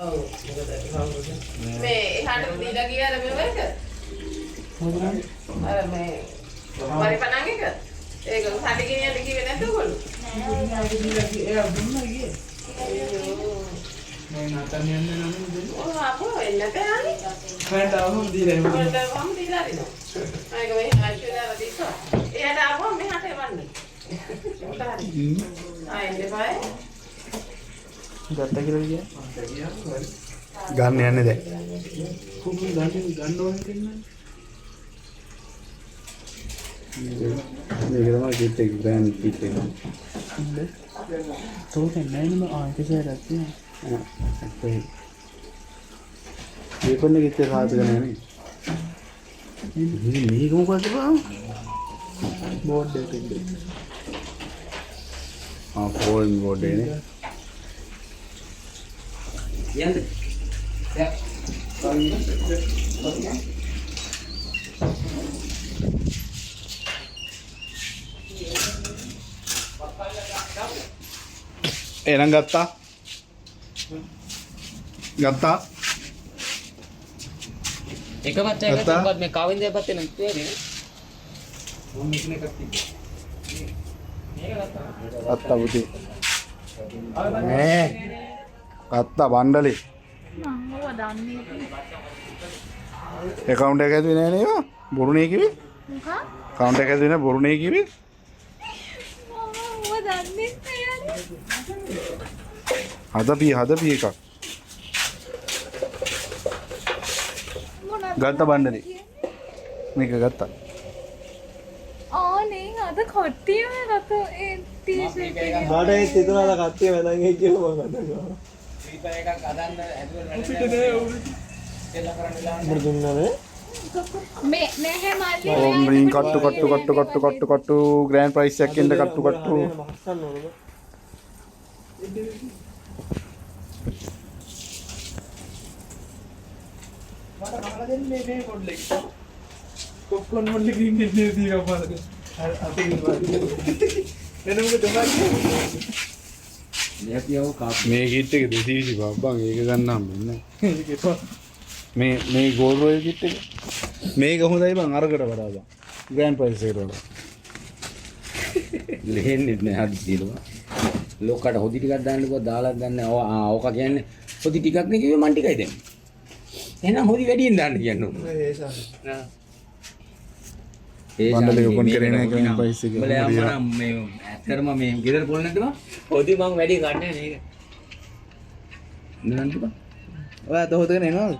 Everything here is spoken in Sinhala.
ඔව් මේ එහාට දීලා ගිය අර මේක අර මේ පරිපණන් එක ඒක උසට ගෙනියන්න කිව්වේ නැද්ද ඔයගොල්ලෝ නෑ දීලා ගියා දුන්නා ගියේ මම නැතන්නේ නන්නේ ඔව් අපෝ එන්නත යන්නේ මට ආවම දීලා මම දීලා දිනවා මම මේ ආශ්‍රයලා දීලා එයාට ආවම මෙහාට එවන්නේ ආයෙත් බයි ගත්ත කියලා කිය. ගන්න යන්නේ දැන්. කුකුල් ගන්න ඕනේ කියන්නේ. මේක තමයි කිට් එක බ්‍රෑන්ඩ් කිට් එක. තෝක නෑනම ආන්තිසයටත් තියෙනවා. අපේ මේකෙන් කිට් එක හාත් ගන්න යන්නේ. මේක මොකද බං? බෝඩ් එකකින්. ෆෝන් බෝඩ් එකනේ. යන්න. එහෙනම් ගත්තා. ගත්තා. එකපත් එකක් තිබ්බත් මේ කවින්ද දෙපත් වෙන තේරෙන්නේ. මම ඉන්නේ කට්ටි. ගත්තා පුතේ. නේ. ගත්තා බණ්ඩලේ. මම ඔය දන්නේ account එක ඇතුලේ නෑ නේද? බොරුනේ කිව්වේ? මොකක්? account එක ඇතුලේ නෑ බොරුනේ කිව්වේ? මම ඔය දන්නේ නැහැ. හදපි එකක්. ගත්තා බණ්ඩලේ. මේක ගත්තා. ආනේ අද කොට්ටියම රත ඒ ටී-ෂර්ට් එක. මට ඒ තිතුනලා කට්ටිය මැදන් ගිය කියලා මම කතා කරා. ෆ්‍රීපර් එකක් අදන්න ඇතුළේ අපිට නෑ උරු. කියලා කරන්න වෙලා උඹ දුන්නානේ. මේ නැහැ මල්ලි. ඕම් බ්‍රින් කට්ටු ග්‍රෑන්ඩ් ප්‍රයිස් එකක් ඉන්න කට්ටු. මහස්සන්න ඕනද? මට කහලා දෙන්නේ මේ මොඩල් එක. කොප්කොන් මොඩල් එකකින් ඉන්නේ තියෙනවා පාරක. අතේ ඉන්නවා. එනමුද තමයි. යපියව කාප් මේ කිට් එක 220 බං ඒක ගන්න හම්බෙන්නේ මේ ගෝල් රොයල් කිට් එක මේක හොඳයි බං අරකට වඩා බං ග්‍රෑන්ඩ් ප්‍රයිස් එකට වඩා ලෙහෙන්නේ නැහැ හරි දිනවා ලෝකකට හොදි ටිකක් දාන්නකෝ දාලා ගන්න ඕක කියන්නේ හොදි ටිකක් නේ කිව්වේ මන් ටිකයි දෙන්නේ එහෙනම් හොදි වැඩියෙන් දාන්න කියන්නේ බණ්ඩල එක ඔපන් කරේ නැහැ ග්‍රෑන්ඩ් ප්‍රයිස් එක බල යම්ම මේ ඇත්තටම මේ ගෙදර පොල් නැද්ද බං හොදි මං වැඩි ගන්න නෑ නේද නේද බං ඔයා අත හොදගෙන එනවද?